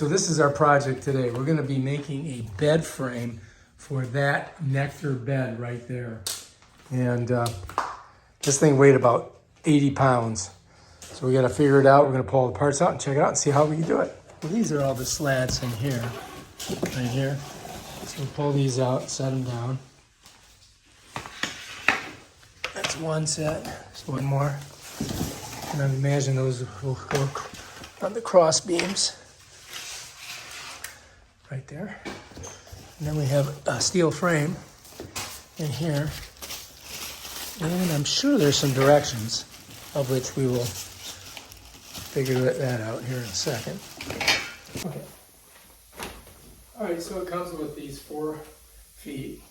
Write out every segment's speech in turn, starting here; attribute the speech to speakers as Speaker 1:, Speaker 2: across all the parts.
Speaker 1: So this is our project today. We're going to be making a bed frame for that Nectar bed right there. And this thing weighed about 80 pounds. So we got to figure it out. We're going to pull all the parts out and check it out and see how we can do it. Well, these are all the slats in here, right here. So we'll pull these out, set them down. That's one set. There's one more. And I imagine those will go on the cross beams. Right there. And then we have a steel frame in here. And I'm sure there's some directions, of which we will figure that out here in a second. Okay. All right, so it comes with these 4 feet.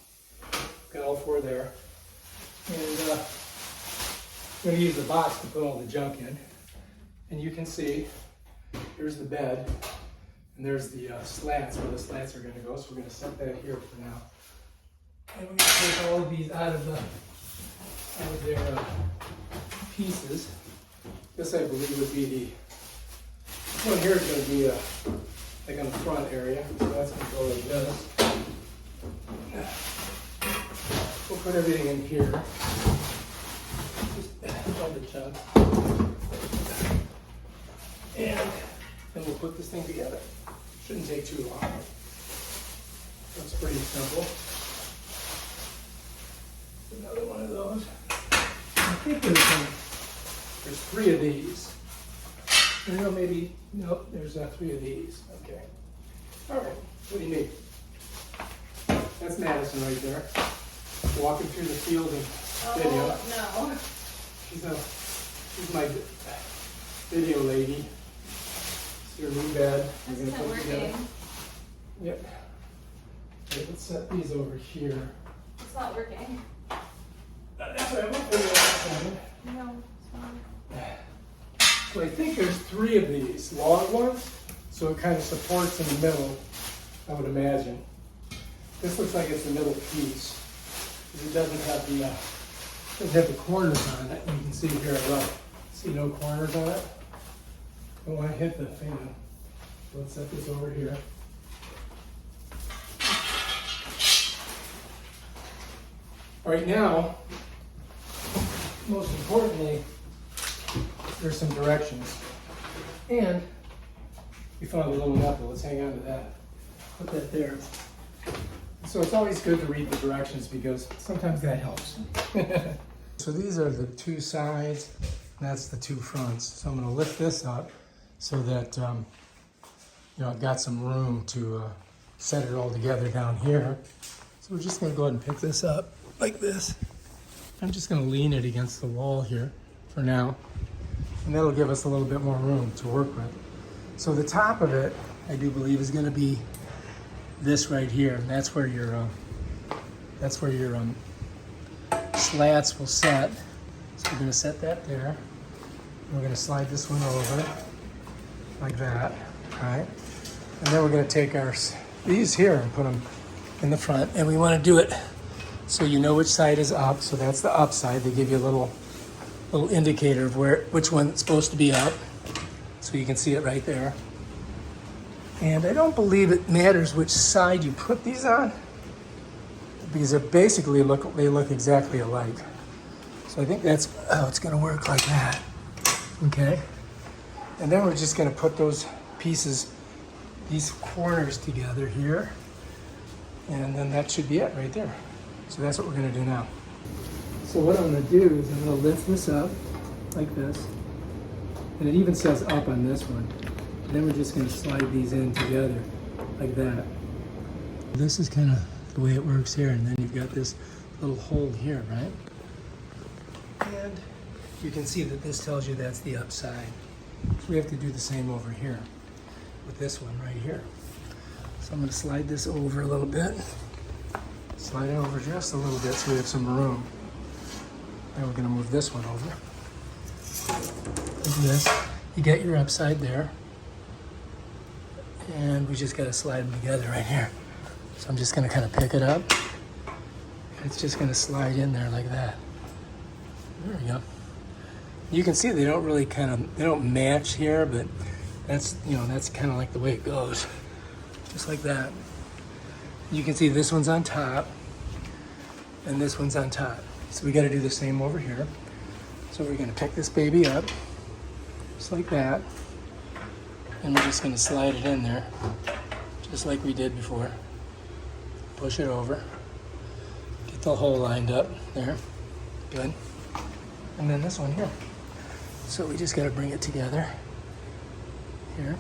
Speaker 1: Got all 4 there. And I'm going to use the box to put all the junk in. And you can see, here's the bed. And there's the slats, where the slats are going to go. So we're going to set that here for now. And we're going to take all of these out of their pieces. This, I believe, would be this one here is going to be like on the front area. So that's going to go like this. We'll put everything in here. Just all the junk. And then we'll put this thing together. Shouldn't take too long. That's pretty simple. Another one of those. I think there's 3 of these. No, maybe, nope, there's 3 of these. Okay. All right, what do you need? That's Madison right there. Walking through the field of video.
Speaker 2: Oh, no.
Speaker 1: She's my video lady. Your new bed.
Speaker 2: This isn't working.
Speaker 1: Yep. Okay, let's set these over here.
Speaker 2: It's not working.
Speaker 1: That's right, we'll figure it out.
Speaker 2: No, it's not.
Speaker 1: So I think there's 3 of these long ones, so it kind of supports in the middle, I would imagine. This looks like it's the middle piece, because it doesn't have the corners on it. You can see here, see no corners on it. Don't want to hit the fan. Let's set this over here. All right, now, most importantly, there's some directions. And we found a little knuckle. Let's hang on to that. Put that there. So it's always good to read the directions because sometimes that helps. So these are the 2 sides. That's the 2 fronts. So I'm going to lift this up so that I've got some room to set it all together down here. So we're just going to go ahead and pick this up like this. I'm just going to lean it against the wall here for now, and that'll give us a little bit more room to work with. So the top of it, I do believe, is going to be this right here, and that's where your slats will set. So we're going to set that there. We're going to slide this one over like that, right? And then we're going to take these here and put them in the front, and we want to do it so you know which side is up. So that's the up side. They give you a little indicator of which one it's supposed to be up, so you can see it right there. And I don't believe it matters which side you put these on, because they look exactly alike. So I think that's how it's going to work, like that. Okay. And then we're just going to put those pieces, these corners together here, and then that should be it right there. So that's what we're going to do now. So what I'm going to do is I'm going to lift this up like this, and it even says up on this one. And then we're just going to slide these in together like that. This is kind of the way it works here, and then you've got this little hole here, right? And you can see that this tells you that's the upside. So we have to do the same over here with this one right here. So I'm going to slide this over a little bit. Slide it over just a little bit so we have some room. Then we're going to move this one over. Like this. You get your upside there. And we just got to slide them together right here. So I'm just going to kind of pick it up. It's just going to slide in there like that. There we go. You can see they don't match here, but That's, you know, that's kind of like the way it goes. Just like that. You can see this one's on top and this one's on top. So we got to do the same over here. So we're going to pick this baby up just like that. And we're just going to slide it in there just like we did before. Push it over. Get the hole lined up there. Good. And then this one here. So we just got to bring it together here.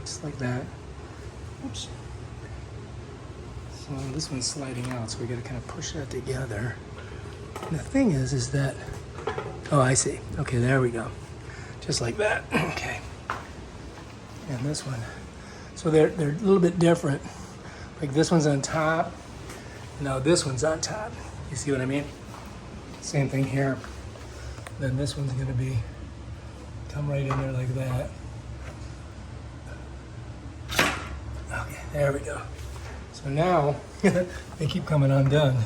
Speaker 1: Just like that. Oops. So this one's sliding out, so we got to kind of push that together. And the thing is that, oh, I see. Okay, there we go. Just like that. Okay. And this one. So they're a little bit different. Like this one's on top. Now this one's on top. You see what I mean? Same thing here. Then this one's gonna come right in there like that. Okay, there we go. So now, they keep coming undone.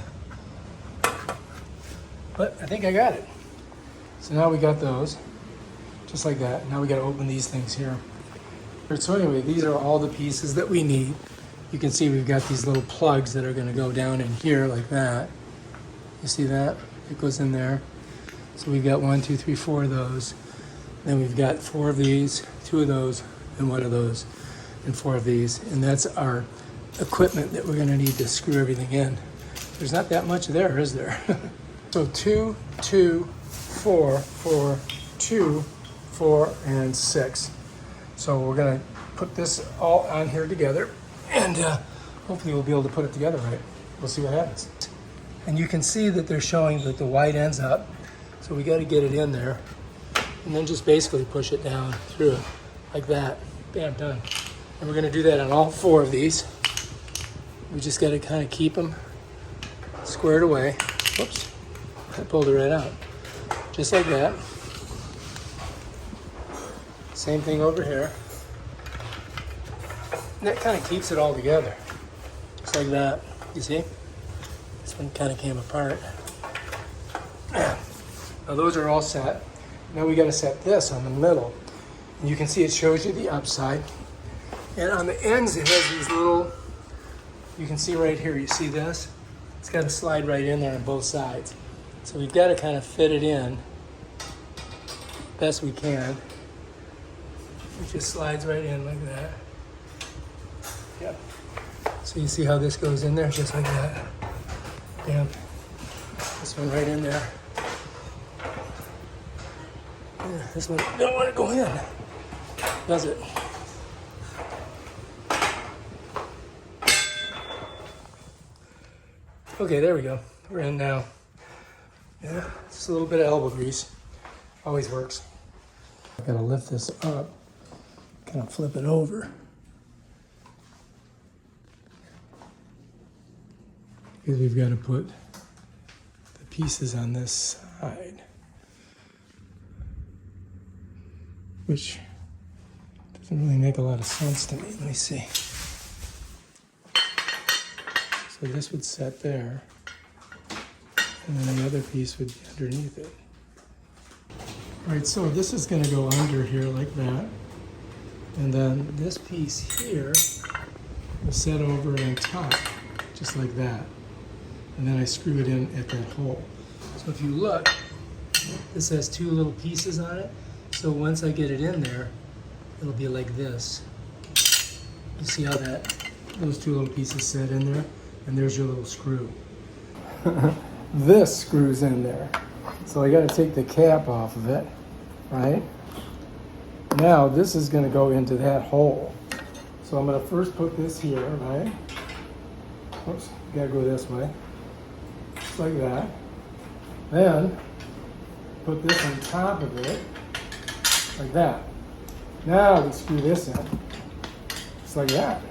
Speaker 1: But I think I got it. So now we got those, just like that. Now we gotta open these things here. So anyway, these are all the pieces that we need. You can see we've got these little plugs that are gonna go down in here like that. You see that? It goes in there. So we've got 1, 2, 3, 4 of those. Then we've got 4 of these, 2 of those, and 1 of those, and 4 of these. And that's our equipment that we're gonna need to screw everything in. There's not that much there, is there? So 2, 2, 4, 4, 2, 4, and 6. So we're gonna put this all on here together, and hopefully we'll be able to put it together right. We'll see what happens. And you can see that they're showing that the white ends up. So we gotta get it in there, and then just basically push it down through it, like that. Bam, done. And we're gonna do that on all 4 of these. We just gotta kind of keep them squared away. Whoops, I pulled it right out. Just like that. Same thing over here. And that kind of keeps it all together. Just like that. You see? This one kind of came apart. Now those are all set. Now we got to set this on the middle. And you can see it shows you the upside. And on the ends it has these little, you can see right here, you see this? It's got to slide right in there on both sides. So we've got to kind of fit it in best we can. It just slides right in like that. Yep. So you see how this goes in there, just like that. Bam. This one right in there. Yeah, this one don't want to go in, does it? Okay, there we go. We're in now. Yeah, just a little bit of elbow grease. Always works. I gotta lift this up, kind of flip it over. Because we've got to put the pieces on this side, which doesn't really make a lot of sense to me. Let me see. So this would set there, and then the other piece would be underneath it. All right, so this is going to go under here like that, and then this piece here will set over on top, just like that. And then I screw it in at that hole. So if you look, this has 2 little pieces on it. So once I get it in there, it'll be like this. You see how those 2 little pieces set in there? And there's your little screw. This screws in there. So I gotta take the cap off of it, right? Now this is gonna go into that hole. So I'm gonna first put this here, right? Oops, gotta go this way. Just like that. Then put this on top of it, like that. Now we screw this in, just like that.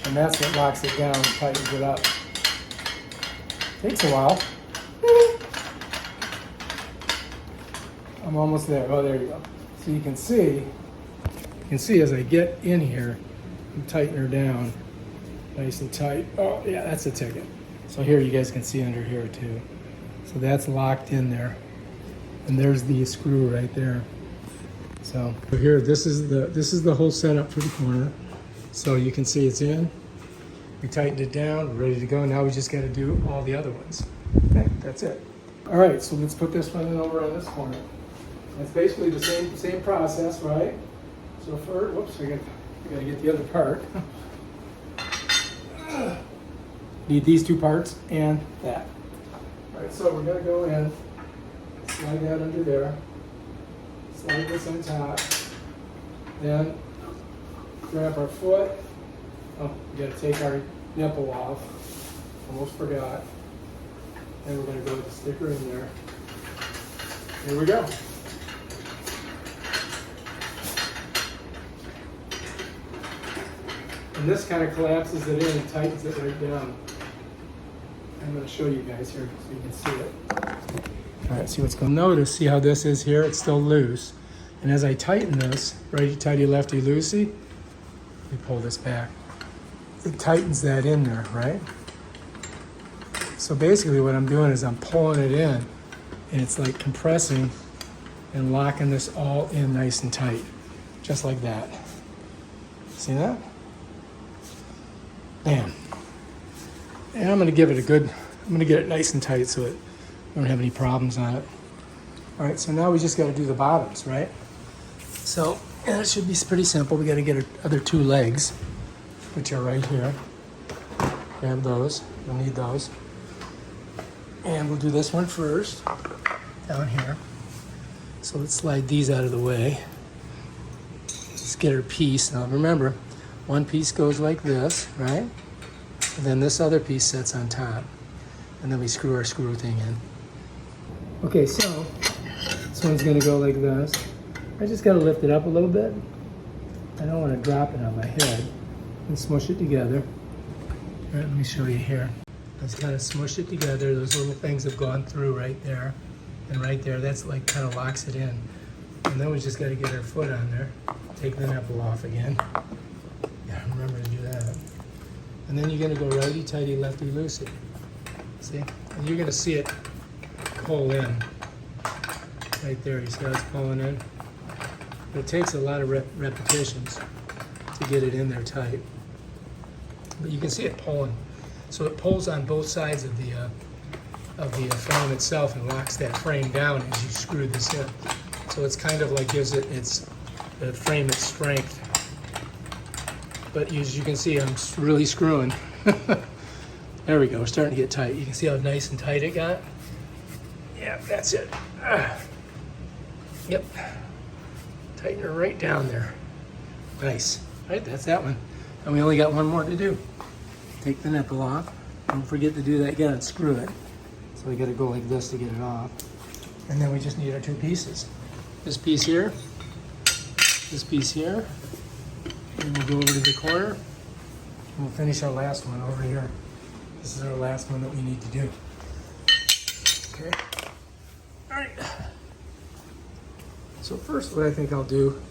Speaker 1: And that's what locks it down and tightens it up. Takes a while. I'm almost there. Oh, there you go. So you can see as I get in here, I'm tightening her down nice and tight. Oh, yeah, that's a ticket. So So here you guys can see under here too. So that's locked in there. And there's the screw right there. So here, this is the whole setup for the corner. So you can see it's in. We tightened it down, we're ready to go. Now we just got to do all the other ones. Okay, that's it. All right, so let's put this one over on this corner. That's basically the same process, right? So first, whoops, I got to get the other part. Need these two parts and that. All right, so we're gonna go in, slide that under there, slide this on top, then grab our foot. Oh, we gotta take our nipple off. Almost forgot. And we're gonna go with the sticker in there. Here we go. And this kind of collapses it in and tightens it right down. I'm going to show you guys here so you can see it. All right, see what's going on. Notice, see how this is here? It's still loose. And as I tighten this, righty-tighty, lefty-loosey, we pull this back. It tightens that in there, right? So basically what I'm doing is I'm pulling it in, and it's like compressing and locking this all in nice and tight, just like that. See that? Bam. And I'm going to give it I'm going to get it nice and tight so we don't have any problems on it. All right, so now we just got to do the bottoms, right? So it should be pretty simple. We got to get our other two legs, which are right here. Grab those. We'll need those. And we'll do this one first, down here. So let's slide these out of the way. Let's get our piece. Now remember, one piece goes like this, right? And then this other piece sits on top. And then we screw our screw thing in. Okay, so this one's gonna go like this. I just gotta lift it up a little bit. I don't wanna drop it on my head. And smush it together. All right, let me show you here. Just kind of smush it together. Those little things have gone through right there. And right there, that's like kind of locks it in. And then we just gotta get our foot on there. Take the nipple off again. Yeah, remember to do that. And then you're gonna go righty-tighty, lefty-loosey. See? And you're gonna see it pull in. Right there, you see how it's pulling in? But it takes a lot of repetitions to get it in there tight. But you can see it pulling. So it pulls on both sides of the frame itself and locks that frame down as you screw this in. So it's kind of like gives it the frame its strength. But as you can see, I'm really screwing. There we go, we're starting to get tight. You can see how nice and tight it got? Yeah, that's it. Yep. Tighten her right down there. Nice. All right, that's that one. And we only got one more to do. Take the nipple off. Don't forget to do that, you gotta unscrew it. So we gotta go like this to get it off. And then we just need our two pieces. This piece here, this piece here. And we'll go over to the corner, and we'll finish our last one over here. This is our last one that we need to do. Okay. All right. So first, what I think I'll do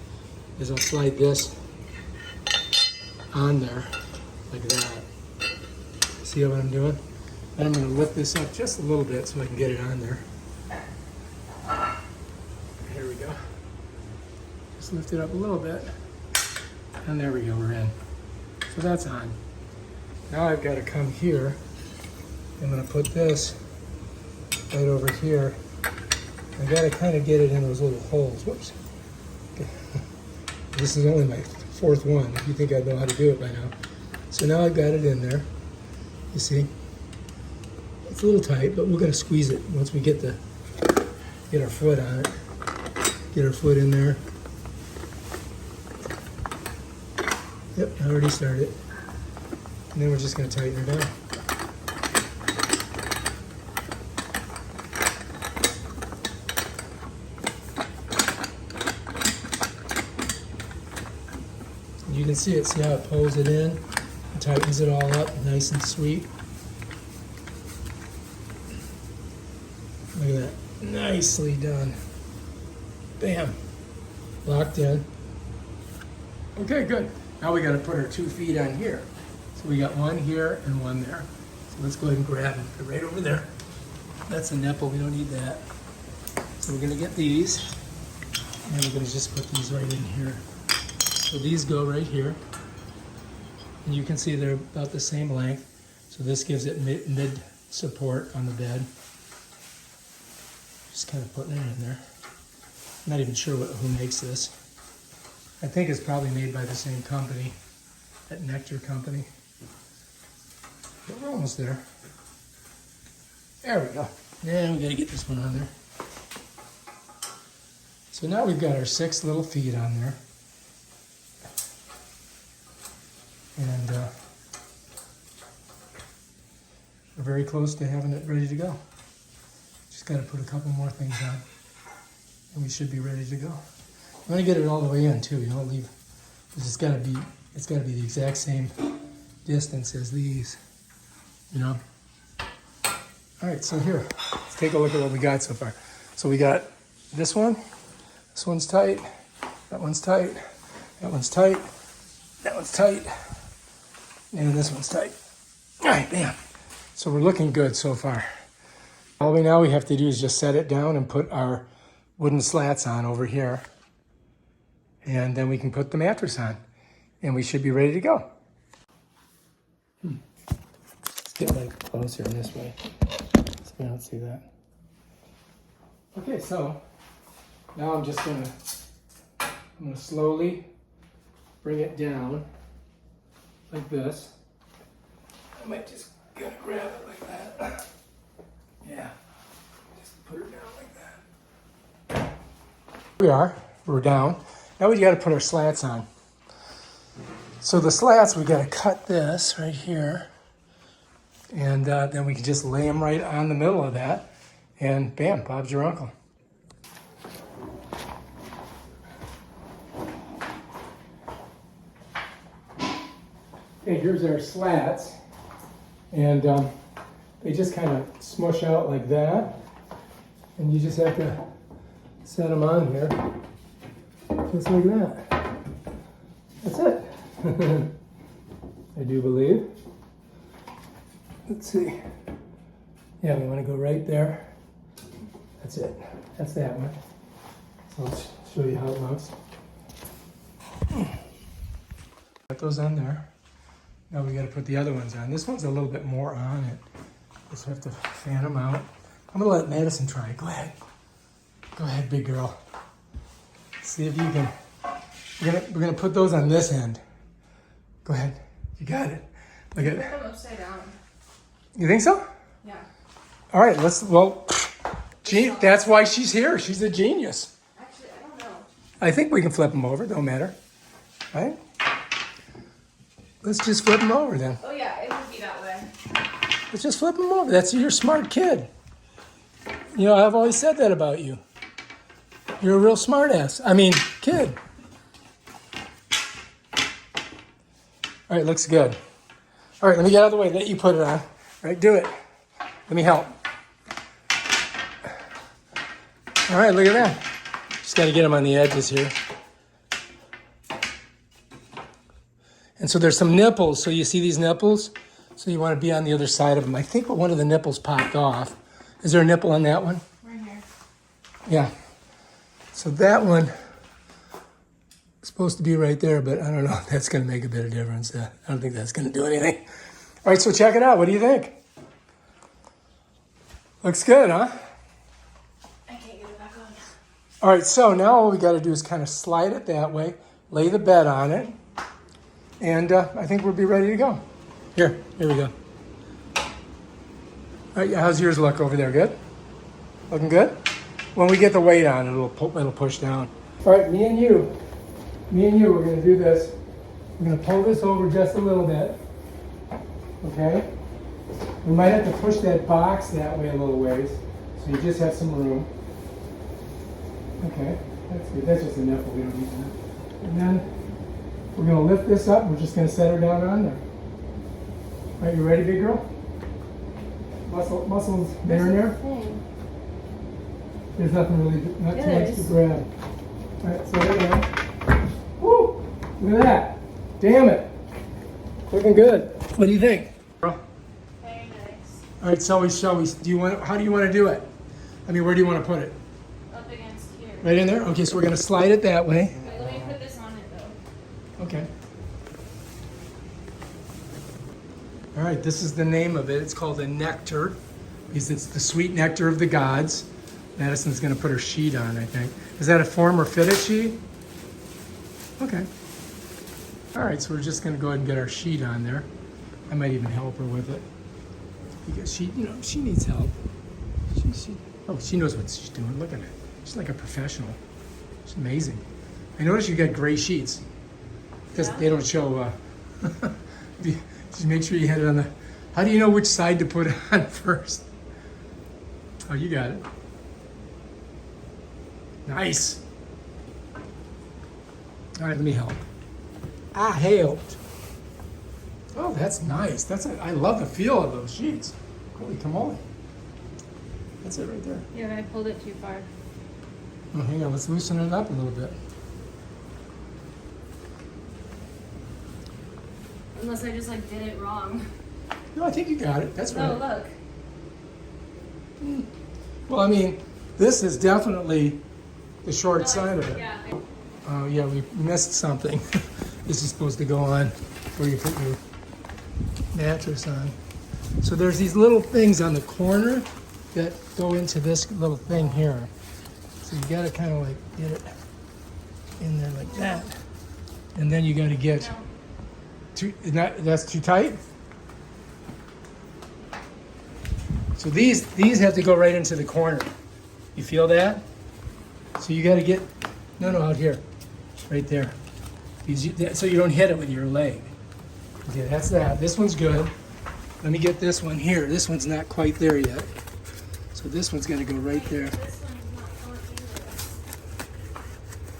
Speaker 1: is I'll slide this on there like that. See what I'm doing? And I'm going to lift this up just a little bit so I can get it on there. Here we go. Just lift it up a little bit. And there we go, we're in. So that's on. Now I've got to come here. I'm going to put this right over here. I got to kind of get it in those little holes. Whoops. Okay. This is only my fourth one. If you think I'd know how to do it by now. So now I've got it in there. You see? It's a little tight, but we're going to squeeze it once we get our foot on it. Get our foot in there. Yep, I already started. And then we're just going to tighten her down. You can see it, see how it pulls it in and tightens it all up nice and sweet. Look at that, nicely done. Bam, locked in. Okay, good. Now we got to put our 2 feet on here. So we got one here and one there. So let's go ahead and grab them. They're right over there. That's a nipple. We don't need that. So we're going to get these. And we're going to just put these right in here. So these go right here. And you can see they're about the same length. So this gives it mid support on the bed. Just kind of putting it in there. I'm not even sure who makes this. I think it's probably made by the same company, that Nectar company. But we're almost there. There we go. Now we gotta get this one on there. So now we've got our 6 little feet on there. And we're very close to having it ready to go. Just gotta put a couple more things on and we should be ready to go. I'm gonna get it all the way in too, you don't leave, because it's gotta be the exact same distance as these, you know? All right, so here, let's take a look at what we got so far. So we got this one's tight, that one's tight, that one's tight, that one's tight, and this one's tight. All right, bam. So we're looking good so far. All we have to do is just set it down and put our wooden slats on over here. And then we can put the mattress on. And we should be ready to go. Let's get like closer in this way so we don't see that. Okay, so now I'm gonna slowly bring it down like this. I might just gotta grab it like that. Yeah, just put her down like that. We're down. Now we gotta put our slats on. So the slats, we gotta cut this right here. And then we can just lay them right on the middle of that. And bam, Bob's your uncle. Okay, here's our slats. And they just kind of smush out like that. And you just have to set them on here. Just like that. That's it. I do believe. Let's see. Yeah, we want to go right there. That's it. That's that one. So let's show you how it looks. Got those on there. Now we got to put the other ones on. This one's a little bit more on it. Just have to fan them out. I'm gonna let Madison try it. Go ahead. Go ahead, big girl. See if you can. We're gonna put those on this end. Go ahead. You got it. Look at it.
Speaker 2: Put them upside down.
Speaker 1: You think so?
Speaker 2: Yeah.
Speaker 1: All right. That's why she's here. She's a genius.
Speaker 2: Actually, I don't know.
Speaker 1: I think we can flip them over. Don't matter. Right? Let's just flip them over then.
Speaker 2: Oh yeah, it would be that way.
Speaker 1: Let's just flip them over. You're a smart kid. You know, I've always said that about you. You're a real smart ass. I mean, kid. All right, looks good. All right, let me get out of the way. Let you put it on. All right, do it. Let me help. All right, look at that. Just got to get them on the edges here. And so there's some nipples. So you see these nipples? So you want to be on the other side of them. I think one of the nipples popped off. Is there a nipple on that one?
Speaker 2: Right here.
Speaker 1: Yeah. So that one is supposed to be right there, but I don't know if that's going to make a bit of difference. I don't think that's going to do anything. All right, so check it out. What do you think? Looks good, huh?
Speaker 2: I can't get it back on.
Speaker 1: All right, so now all we got to do is kind of slide it that way, lay the bed on it, and I think we'll be ready to go. Here we go. All right, how's yours look over there? Good? Looking good? When we get the weight on, it'll push down. All right, me and you, we're gonna do this. We're gonna pull this over just a little bit, okay? We might have to push that box that way a little ways, so you just have some room. Okay, that's good. That's just a nipple, we don't need that. And then we're gonna lift this up, we're just gonna set her down on there. All right, you ready, big girl? Muscles there and there? There's nothing really, not too much to grab. All right, so there you go. Woo! Look at that. Damn it. Looking good. What do you think?
Speaker 2: Very nice.
Speaker 1: All right, so how do you want to do it? I mean, where do you want to put it?
Speaker 2: Up against here.
Speaker 1: Right in there? Okay, so we're going to slide it that way.
Speaker 2: Wait, let me put this on it though.
Speaker 1: Okay. All right, this is the name of it. It's called a Nectar because it's the sweet nectar of the gods. Madison's going to put her sheet on, I think. Is that a form or fitted sheet? Okay. All right, so we're just going to go ahead and get our sheet on there. I might even help her with it because she needs help. She knows what she's doing. Look at it. She's like a professional. She's amazing. I noticed you got gray sheets because they don't show. Just make sure you had it on the. How do you know which side to put it on first? Oh, you got it. Nice. All right, let me help. I helped. Oh, that's nice. I love the feel of those sheets. Holy camole. That's it right there.
Speaker 2: Yeah, I pulled it too far.
Speaker 1: Oh, hang on, let's loosen it up a little bit.
Speaker 2: Unless I just like did it wrong.
Speaker 1: No, I think you got it. That's right.
Speaker 2: Oh, look.
Speaker 1: Well, I mean, this is definitely the short side of it.
Speaker 2: Yeah.
Speaker 1: Oh, yeah, we missed something. This is supposed to go on where you put your mattress on. So there's these little things on the corner that go into this little thing here. So you got to kind of like get it in there like that. And then you got to get... That's too tight? So these have to go right into the corner. You feel that? So you got to get, no, out here, right there. So you don't hit it with your leg. Okay, that's that. This one's good. Let me get this one here. This one's not quite there yet. So this one's going to go right there.
Speaker 2: This one's not going into this.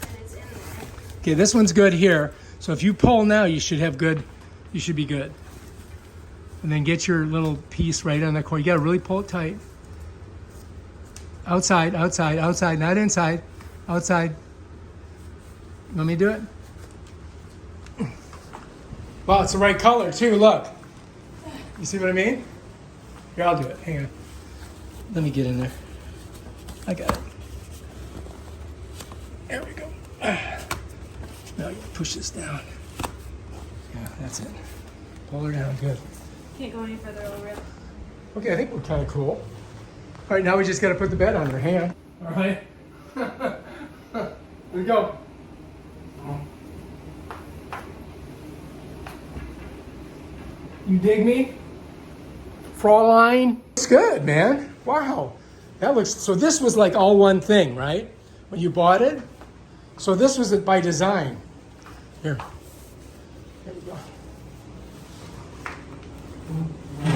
Speaker 2: And it's in there.
Speaker 1: Okay, this one's good here. So if you pull now, you should be good. And then get your little piece right on the corner. You gotta really pull it tight. Outside, not inside. Outside. Let me do it. Wow, it's the right color too, look. You see what I mean? Here, I'll do it, hang on. Let me get in there. I got it. There we go. Now you push this down. Yeah, that's it. Pull her down, good.
Speaker 2: Can't go any further over it.
Speaker 1: Okay, I think we're kind of cool. All right, now we just got to put the bed on her. Hang on. All right. Here we go. You dig me? Fraulein? It's good, man. Wow. That looks, so this was like all one thing, right? When you bought it? So this was it by design. Here. There we go.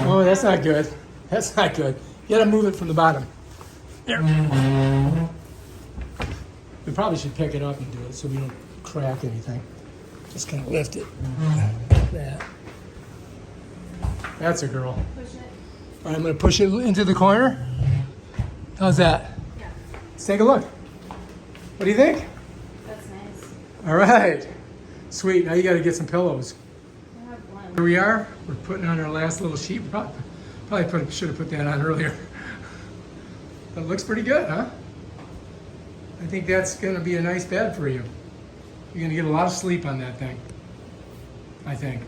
Speaker 1: Oh, that's not good. That's not good. You gotta move it from the bottom. There. We probably should pick it up and do it so we don't crack anything. Just kind of lift it. Like that. That's a girl.
Speaker 2: Push it.
Speaker 1: All right, I'm gonna push it into the corner. How's that?
Speaker 2: Yeah.
Speaker 1: Let's take a look. What do you think?
Speaker 2: That's nice.
Speaker 1: All right. Sweet. Now you gotta get some pillows.
Speaker 2: I have one.
Speaker 1: Here we are. We're putting on our last little sheet. Probably should have put that on earlier. But it looks pretty good, huh? I think that's going to be a nice bed for you. You're going to get a lot of sleep on that thing. I think.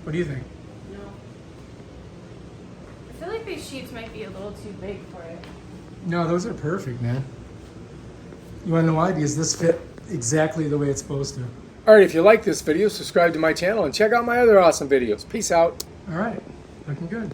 Speaker 1: What do you think?
Speaker 2: No. I feel like these sheets might be a little too big for it.
Speaker 1: No, those are perfect, man. You want to know why? Because this fit exactly the way it's supposed to. All right, if you like this video, subscribe to my channel and check out my other awesome videos. Peace out. All right, looking good.